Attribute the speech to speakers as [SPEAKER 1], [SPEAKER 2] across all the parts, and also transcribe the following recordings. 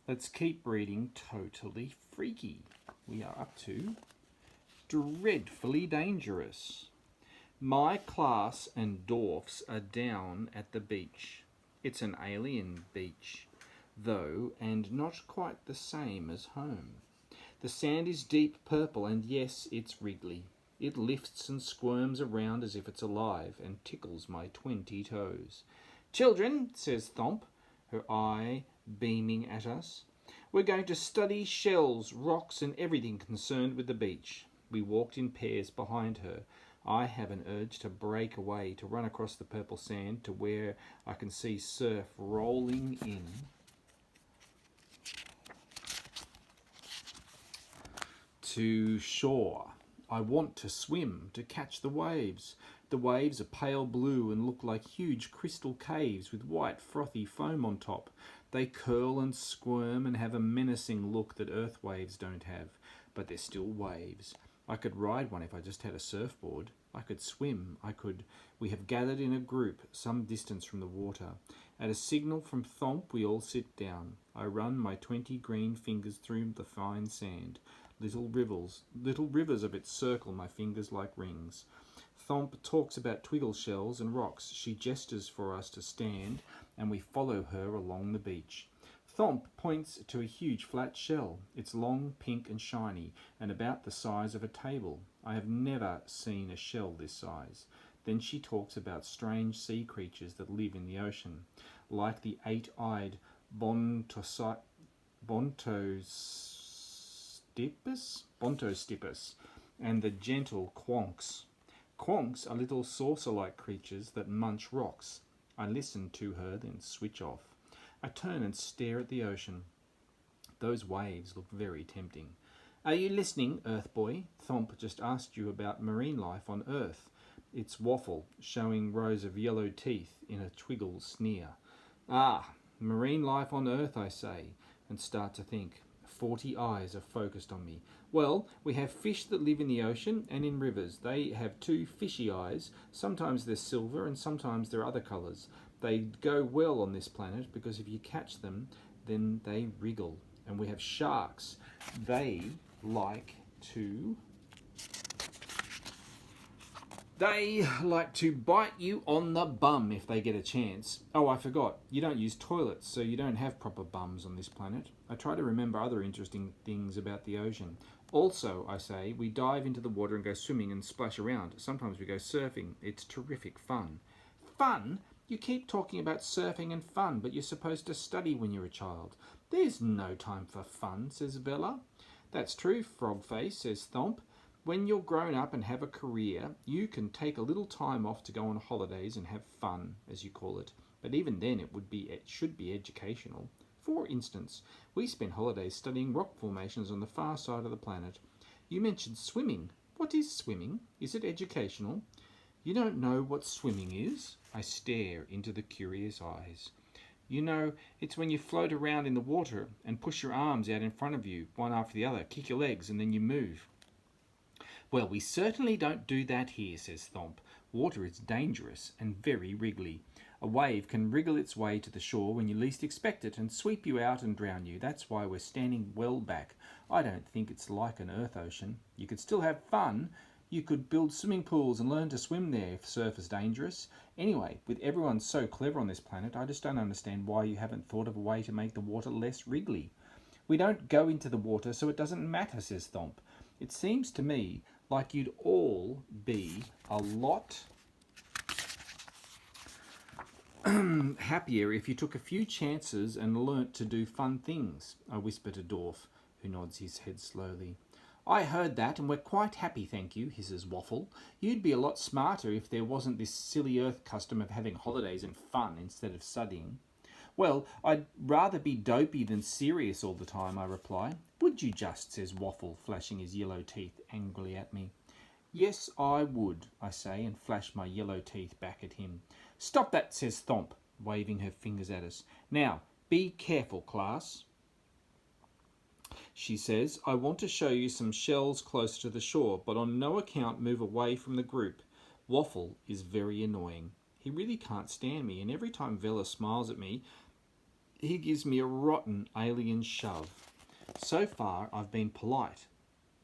[SPEAKER 1] Let's keep reading Totally Freaky. We are up to Dreadfully Dangerous. My class and dwarfs are down at the beach. It's an alien beach, though, and not quite the same as home. The sand is deep purple, and yes, it's wriggly. It lifts and squirms around as if it's alive and tickles my 20 toes. Children, says Thomp, her eye beaming at us, we're going to study shells, rocks, and everything concerned with the beach. We walked in pairs behind her. I have an urge to break away, to run across the purple sand to where I can see surf rolling in. To shore. I want to swim, to catch the waves. The waves are pale blue and look like huge crystal caves with white frothy foam on top. They curl and squirm and have a menacing look that earth waves don't have, but they're still waves. I could ride one if I just had a surfboard. I could swim. We have gathered in a group some distance from the water. At a signal from Thomp, we all sit down. I run my 20 green fingers through the fine sand. Little rivers of it circle my fingers like rings. Thomp talks about twiggle shells and rocks. She gestures for us to stand, and we follow her along the beach. Thomp points to a huge flat shell. It's long, pink and shiny, and about the size of a table. I have never seen a shell this size. Then she talks about strange sea creatures that live in the ocean, like the 8-eyed Bontostippus and the gentle Quonks. Quonks are little saucer-like creatures that munch rocks. I listen to her, then switch off. I turn and stare at the ocean. Those waves look very tempting. Are you listening, Earth Boy? Thomp just asked you about marine life on Earth. It's Waffle, showing rows of yellow teeth in a twiggle sneer. Ah, marine life on Earth, I say, and start to think. 40 eyes are focused on me. Well, we have fish that live in the ocean and in rivers. They have 2 fishy eyes. Sometimes they're silver and sometimes they're other colours. They go well on this planet because if you catch them, then they wriggle. And we have sharks. They like to bite you on the bum if they get a chance. Oh, I forgot. You don't use toilets, so you don't have proper bums on this planet. I try to remember other interesting things about the ocean. Also, I say, we dive into the water and go swimming and splash around. Sometimes we go surfing. It's terrific fun. Fun? You keep talking about surfing and fun, but you're supposed to study when you're a child. There's no time for fun, says Bella. That's true, Frogface, says Thomp. When you're grown up and have a career, you can take a little time off to go on holidays and have fun, as you call it. But even then it should be educational. For instance, we spend holidays studying rock formations on the far side of the planet. You mentioned swimming. What is swimming? Is it educational? You don't know what swimming is? I stare into the curious eyes. You know, it's when you float around in the water and push your arms out in front of you, one after the other, kick your legs, and then you move. Well, we certainly don't do that here, says Thomp. Water is dangerous and very wriggly. A wave can wriggle its way to the shore when you least expect it and sweep you out and drown you. That's why we're standing well back. I don't think it's like an earth ocean. You could still have fun. You could build swimming pools and learn to swim there if surf is dangerous. Anyway, with everyone so clever on this planet, I just don't understand why you haven't thought of a way to make the water less wriggly. We don't go into the water, so it doesn't matter, says Thomp. It seems to me like you'd all be a lot happier if you took a few chances and learnt to do fun things, I whisper to Dwarf, who nods his head slowly. I heard that, and we're quite happy, thank you, hisses Waffle. You'd be a lot smarter if there wasn't this silly Earth custom of having holidays and fun instead of studying. Well, I'd rather be dopey than serious all the time, I reply. Would you just, says Waffle, flashing his yellow teeth angrily at me. Yes, I would, I say, and flash my yellow teeth back at him. Stop that, says Thomp, waving her fingers at us. Now, be careful, class. She says, I want to show you some shells closer to the shore, but on no account move away from the group. Waffle is very annoying. He really can't stand me, and every time Vella smiles at me, He gives me a rotten alien shove. So far, I've been polite,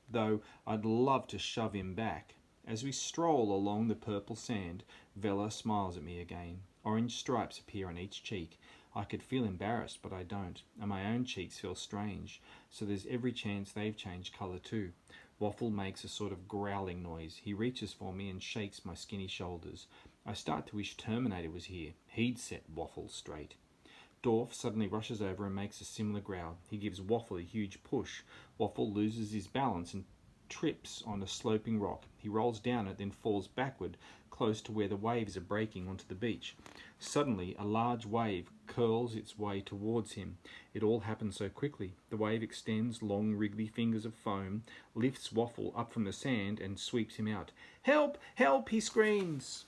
[SPEAKER 1] though I'd love to shove him back. As we stroll along the purple sand, Vella smiles at me again. Orange stripes appear on each cheek. I could feel embarrassed, but I don't, and my own cheeks feel strange, so there's every chance they've changed colour too. Waffle makes a sort of growling noise. He reaches for me and shakes my skinny shoulders. I start to wish Terminator was here. He'd set Waffle straight. Dorf suddenly rushes over and makes a similar growl. He gives Waffle a huge push. Waffle loses his balance and trips on a sloping rock. He rolls down it, then falls backward, close to where the waves are breaking onto the beach. Suddenly, a large wave curls its way towards him. It all happens so quickly. The wave extends long, wriggly fingers of foam, lifts Waffle up from the sand, and sweeps him out. "Help! Help!" he screams.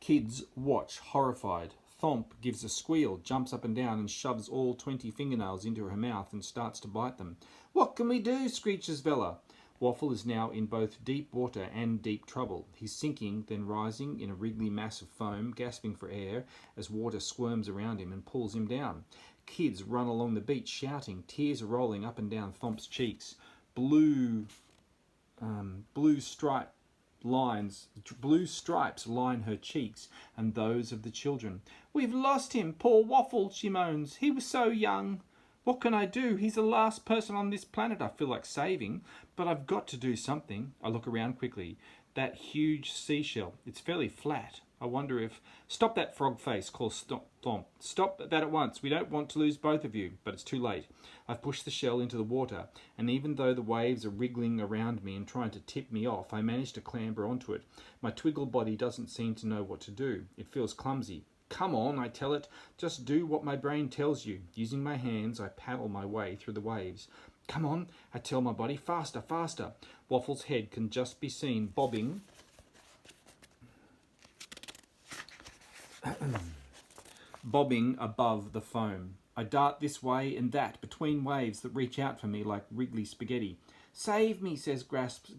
[SPEAKER 1] Kids watch, horrified. Thomp gives a squeal, jumps up and down, and shoves all 20 fingernails into her mouth and starts to bite them. "What can we do?" screeches Vella. Waffle is now in both deep water and deep trouble. He's sinking, then rising in a wriggly mass of foam, gasping for air as water squirms around him and pulls him down. Kids run along the beach shouting. Tears are rolling up and down Thomp's cheeks. Blue stripes line her cheeks and those of the children. "We've lost him, poor Waffle," she moans. "He was so young. What can I do? He's the last person on this planet I feel like saving, but I've got to do something." I look around quickly. That huge seashell, it's fairly flat. I wonder if... "Stop that, frog face," calls Thomp. "Stop that at once. We don't want to lose both of you." But it's too late. I've pushed the shell into the water, and even though the waves are wriggling around me and trying to tip me off, I manage to clamber onto it. My twiggle body doesn't seem to know what to do. It feels clumsy. "Come on," I tell it. "Just do what my brain tells you." Using my hands, I paddle my way through the waves. "Come on," I tell my body. "Faster, faster." Waffle's head can just be seen bobbing above the foam. I dart this way and that between waves that reach out for me like wriggly spaghetti. "Save me,"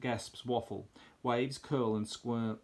[SPEAKER 1] gasps Waffle. Waves curl and squirm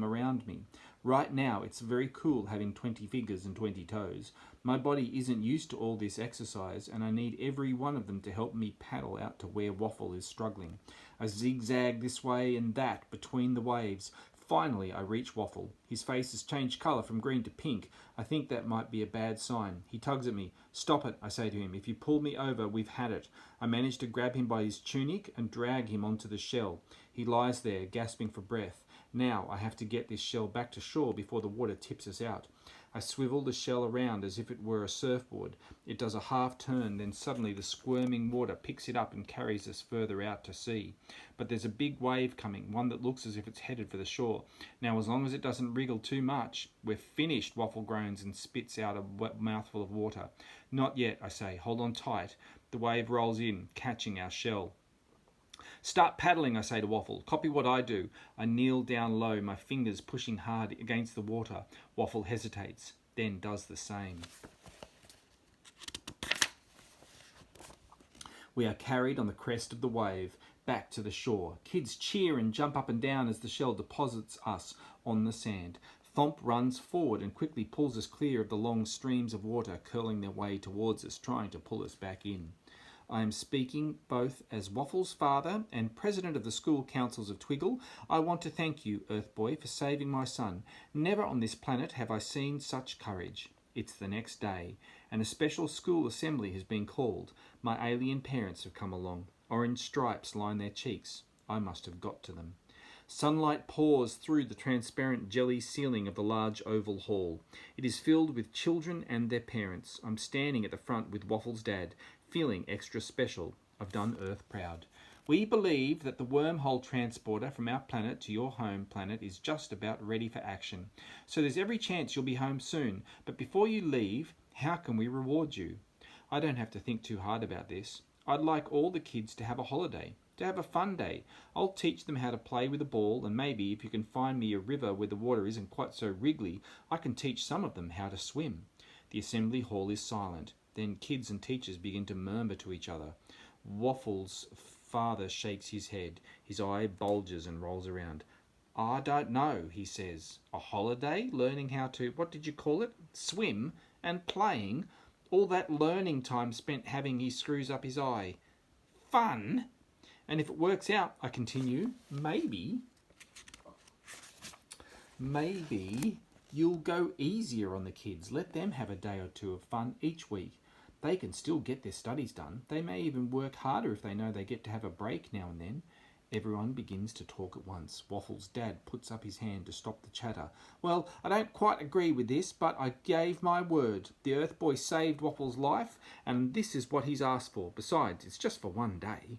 [SPEAKER 1] around me. Right now, it's very cool having 20 fingers and 20 toes. My body isn't used to all this exercise, and I need every one of them to help me paddle out to where Waffle is struggling. I zigzag this way and that between the waves. Finally, I reach Waffle. His face has changed colour from green to pink. I think that might be a bad sign. He tugs at me. "Stop it," I say to him. "If you pull me over, we've had it." I manage to grab him by his tunic and drag him onto the shell. He lies there, gasping for breath. Now I have to get this shell back to shore before the water tips us out. I swivel the shell around as if it were a surfboard. It does a half turn, then suddenly the squirming water picks it up and carries us further out to sea. But there's a big wave coming, one that looks as if it's headed for the shore. Now, as long as it doesn't wriggle too much, we're finished, Waffle groans and spits out a mouthful of water. "Not yet," I say. "Hold on tight." The wave rolls in, catching our shell. "Start paddling," I say to Waffle. "Copy what I do." I kneel down low, my fingers pushing hard against the water. Waffle hesitates, then does the same. We are carried on the crest of the wave, back to the shore. Kids cheer and jump up and down as the shell deposits us on the sand. Thomp runs forward and quickly pulls us clear of the long streams of water curling their way towards us, trying to pull us back in. I am speaking both as Waffle's father and president of the school councils of Twiggle. I want to thank you, Earth Boy, for saving my son. Never on this planet have I seen such courage. It's the next day, and a special school assembly has been called. My alien parents have come along. Orange stripes line their cheeks. I must have got to them. Sunlight pours through the transparent jelly ceiling of the large oval hall. It is filled with children and their parents. I'm standing at the front with Waffle's dad, feeling extra special. I've done Earth proud. "We believe that the wormhole transporter from our planet to your home planet is just about ready for action. So there's every chance you'll be home soon. But before you leave, how can we reward you?" I don't have to think too hard about this. I'd like all the kids to have a holiday, to have a fun day. I'll teach them how to play with a ball, and maybe if you can find me a river where the water isn't quite so wriggly, I can teach some of them how to swim. The assembly hall is silent. Then kids and teachers begin to murmur to each other. Waffle's father shakes his head. His eye bulges and rolls around. I don't know, he says. A holiday? Learning how to, what did you call it? Swim and playing? All that learning time spent having he screws up his eye. Fun? And if it works out, I continue, maybe you'll go easier on the kids. Let them have a day or two of fun each week. They can still get their studies done. They may even work harder if they know they get to have a break now and then. Everyone begins to talk at once. Waffle's dad puts up his hand to stop the chatter. Well, I don't quite agree with this, but I gave my word. The Earth Boy saved Waffle's life, and this is what he's asked for. Besides, it's just for one day.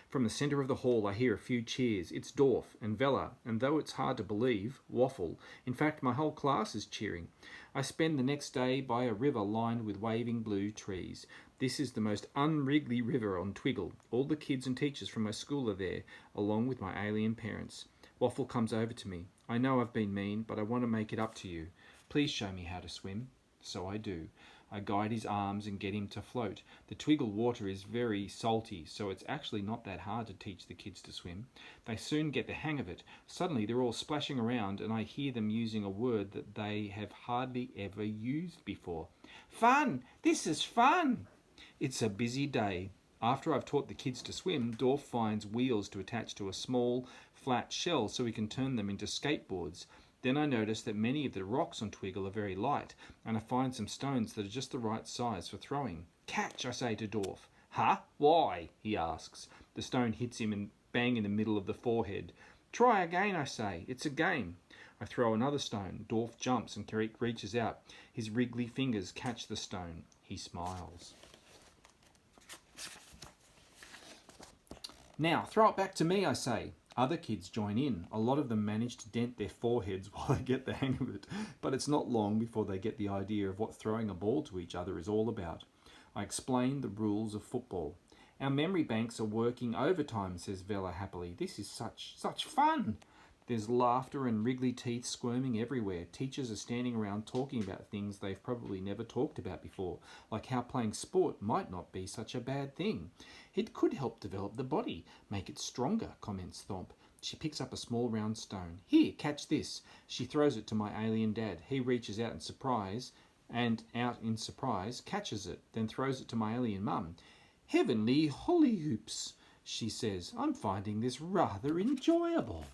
[SPEAKER 1] From the centre of the hall I hear a few cheers. It's Dorf and Vella, and though it's hard to believe, Waffle. In fact, my whole class is cheering. I spend the next day by a river lined with waving blue trees. This is the most un-Wrigley river on Twiggle. All the kids and teachers from my school are there, along with my alien parents. Waffle comes over to me. I know I've been mean, but I want to make it up to you. Please show me how to swim. So I do. I guide his arms and get him to float. The Twiggle water is very salty, so it's actually not that hard to teach the kids to swim. They soon get the hang of it. Suddenly they're all splashing around and I hear them using a word that they have hardly ever used before. Fun! This is fun! It's a busy day. After I've taught the kids to swim, Dorf finds wheels to attach to a small, flat shell so we can turn them into skateboards. Then I notice that many of the rocks on Twiggle are very light, and I find some stones that are just the right size for throwing. Catch, I say to Dorf. Huh? Why? He asks. The stone hits him and bang in the middle of the forehead. Try again, I say. It's a game. I throw another stone. Dorf jumps and reaches out. His wriggly fingers catch the stone. He smiles. Now, throw it back to me, I say. Other kids join in. A lot of them manage to dent their foreheads while they get the hang of it, but it's not long before they get the idea of what throwing a ball to each other is all about. I explain the rules of football. Our memory banks are working overtime, says Vella happily. This is such fun. There's laughter and wriggly teeth squirming everywhere. Teachers are standing around talking about things they've probably never talked about before, like how playing sport might not be such a bad thing. It could help develop the body, make it stronger, comments Thomp. She picks up a small round stone. Here, catch this. She throws it to my alien dad. He reaches out in surprise, catches it, then throws it to my alien mum. Heavenly holly hoops, she says. I'm finding this rather enjoyable.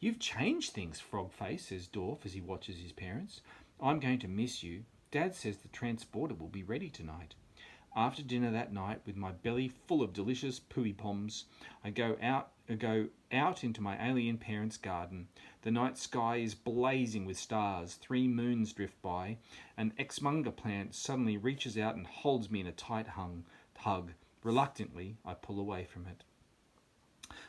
[SPEAKER 1] You've changed things, Frogface, says Dorf as he watches his parents. I'm going to miss you. Dad says the transporter will be ready tonight. After dinner that night, with my belly full of delicious pooey-poms, I go out into my alien parents' garden. The night sky is blazing with stars. 3 moons drift by. An exmunga plant suddenly reaches out and holds me in a tight hug. Reluctantly, I pull away from it.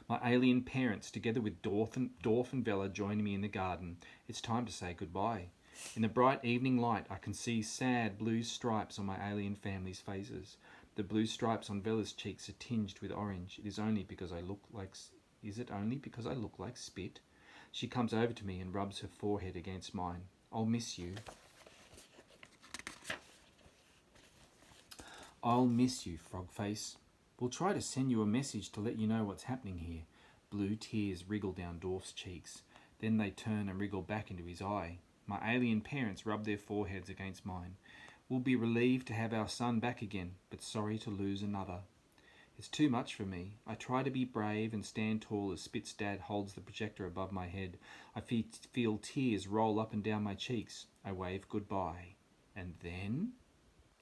[SPEAKER 1] My alien parents, together with Dorf and Vella, join me in the garden. It's time to say goodbye. In the bright evening light, I can see sad blue stripes on my alien family's faces. The blue stripes on Vella's cheeks are tinged with orange. Is it only because I look like spit? She comes over to me and rubs her forehead against mine. I'll miss you. I'll miss you, Frogface. We'll try to send you a message to let you know what's happening here. Blue tears wriggle down Dorf's cheeks. Then they turn and wriggle back into his eye. My alien parents rub their foreheads against mine. We'll be relieved to have our son back again, but sorry to lose another. It's too much for me. I try to be brave and stand tall as Spit's dad holds the projector above my head. I feel tears roll up and down my cheeks. I wave goodbye. And then